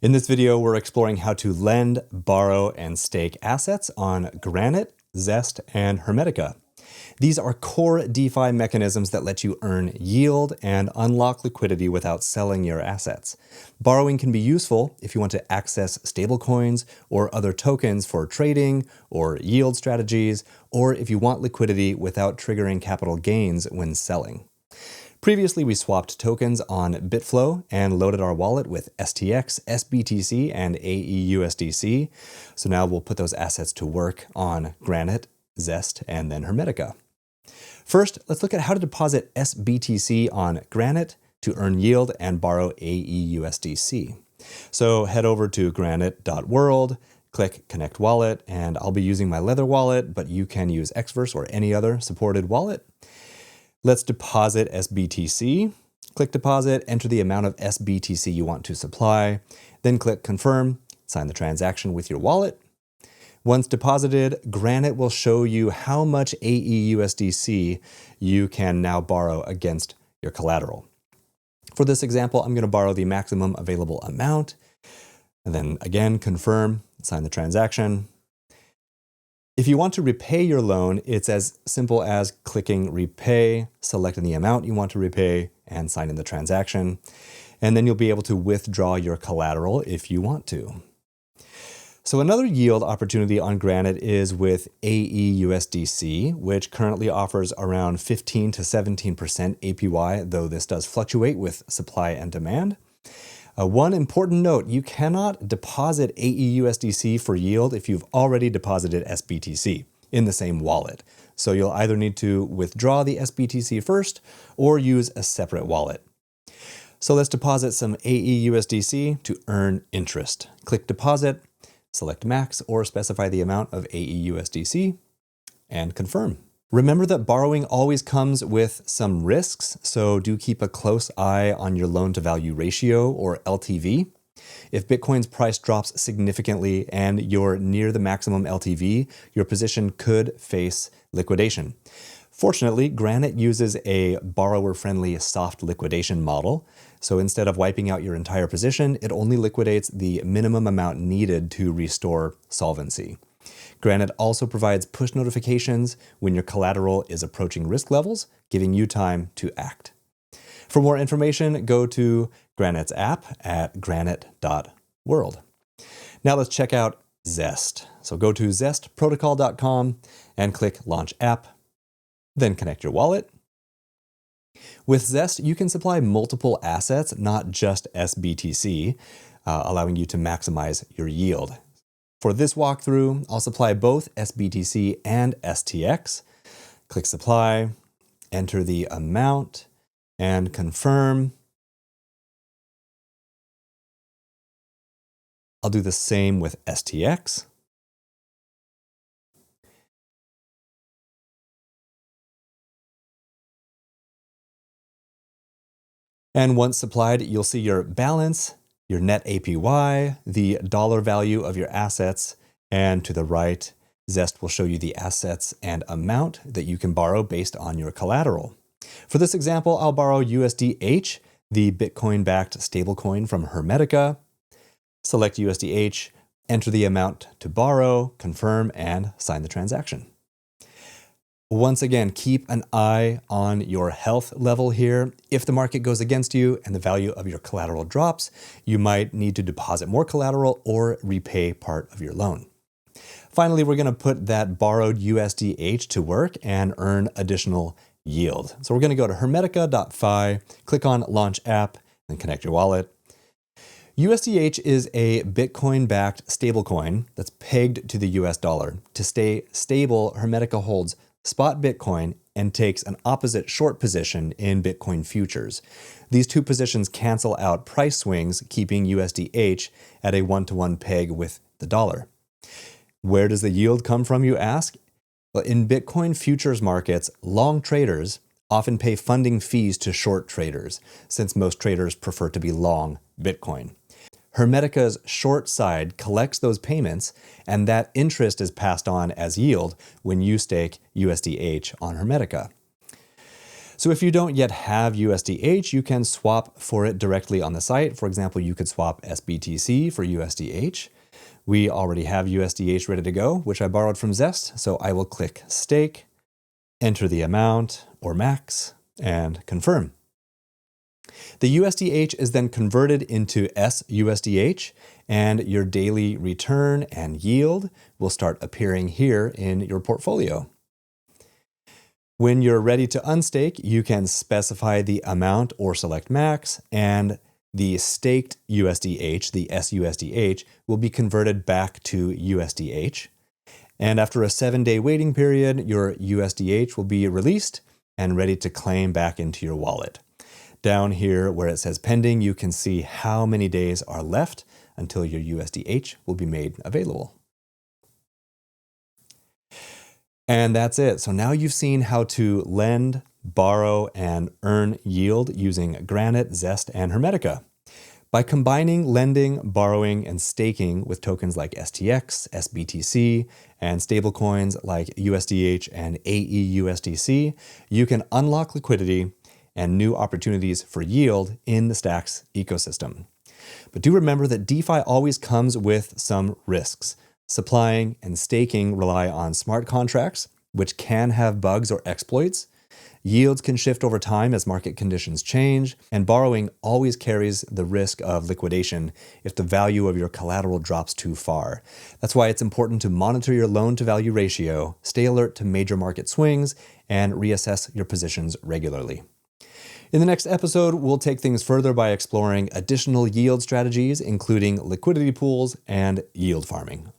In this video, we're exploring how to lend, borrow, and stake assets on Granite, Zest, and Hermetica. These are core DeFi mechanisms that let you earn yield and unlock liquidity without selling your assets. Borrowing can be useful if you want to access stablecoins or other tokens for trading or yield strategies, or if you want liquidity without triggering capital gains when selling. Previously, we swapped tokens on Bitflow and loaded our wallet with STX, SBTC, and AEUSDC. So now we'll put those assets to work on Granite, Zest, and then Hermetica. First, let's look at how to deposit SBTC on Granite to earn yield and borrow AEUSDC. So head over to granite.world, click Connect Wallet, and I'll be using my Leather wallet, but you can use Xverse or any other supported wallet. Let's deposit SBTC. Click Deposit, enter the amount of SBTC you want to supply, then click Confirm, sign the transaction with your wallet. Once deposited, Granite will show you how much AEUSDC you can now borrow against your collateral. For this example, I'm going to borrow the maximum available amount, and then again, confirm, sign the transaction. If you want to repay your loan, it's as simple as clicking Repay, selecting the amount you want to repay, and signing the transaction. And then you'll be able to withdraw your collateral if you want to. So another yield opportunity on Granite is with AEUSDC, which currently offers around 15 to 17% APY, though this does fluctuate with supply and demand. One important note, you cannot deposit AEUSDC for yield if you've already deposited SBTC in the same wallet. So you'll either need to withdraw the SBTC first or use a separate wallet. So let's deposit some AEUSDC to earn interest. Click Deposit, select max or specify the amount of AEUSDC, and confirm. Remember that borrowing always comes with some risks, so do keep a close eye on your loan-to-value ratio, or LTV. If Bitcoin's price drops significantly and you're near the maximum LTV, your position could face liquidation. Fortunately, Granite uses a borrower-friendly soft liquidation model, so instead of wiping out your entire position, it only liquidates the minimum amount needed to restore solvency. Granite also provides push notifications when your collateral is approaching risk levels, giving you time to act. For more information, go to Granite's app at granite.world. Now let's check out Zest. So go to zestprotocol.com and click Launch App, then connect your wallet. With Zest, you can supply multiple assets, not just SBTC, allowing you to maximize your yield. For this walkthrough, I'll supply both SBTC and STX. Click Supply, enter the amount, and confirm. I'll do the same with STX. And once supplied, you'll see your balance, your net APY, the dollar value of your assets, and to the right, Zest will show you the assets and amount that you can borrow based on your collateral. For this example, I'll borrow USDH, the Bitcoin-backed stablecoin from Hermetica. Select USDH, enter the amount to borrow, confirm, and sign the transaction. Once again, keep an eye on your health level here. If the market goes against you and the value of your collateral drops, you might need to deposit more collateral or repay part of your loan. Finally, we're going to put that borrowed USDH to work and earn additional yield. So we're going to go to hermetica.fi, click on Launch App, and connect your wallet. USDH is a Bitcoin-backed stablecoin that's pegged to the US dollar. To stay stable, Hermetica holds spot Bitcoin and takes an opposite short position in Bitcoin futures. These two positions cancel out price swings, keeping USDH at a one-to-one peg with the dollar. Where does the yield come from, you ask? Well, in Bitcoin futures markets, long traders often pay funding fees to short traders, since most traders prefer to be long Bitcoin. Hermetica's short side collects those payments, and that interest is passed on as yield when you stake USDH on Hermetica. So if you don't yet have USDH, you can swap for it directly on the site. For example, you could swap SBTC for USDH. We already have USDH ready to go, which I borrowed from Zest. So I will click stake, enter the amount or max, and confirm. The USDH is then converted into SUSDH, and your daily return and yield will start appearing here in your portfolio. When you're ready to unstake, you can specify the amount or select max, and the staked USDH, the SUSDH, will be converted back to USDH. And after a 7-day waiting period, your USDH will be released and ready to claim back into your wallet. Down here where it says pending, you can see how many days are left until your USDH will be made available. And that's it. So now you've seen how to lend, borrow, and earn yield using Granite, Zest, and Hermetica. By combining lending, borrowing, and staking with tokens like STX, SBTC, and stablecoins like USDH and AEUSDC, you can unlock liquidity and new opportunities for yield in the Stacks ecosystem. But do remember that DeFi always comes with some risks. Supplying and staking rely on smart contracts, which can have bugs or exploits. Yields can shift over time as market conditions change, and borrowing always carries the risk of liquidation if the value of your collateral drops too far. That's why it's important to monitor your loan-to-value ratio, stay alert to major market swings, and reassess your positions regularly. In the next episode, we'll take things further by exploring additional yield strategies, including liquidity pools and yield farming.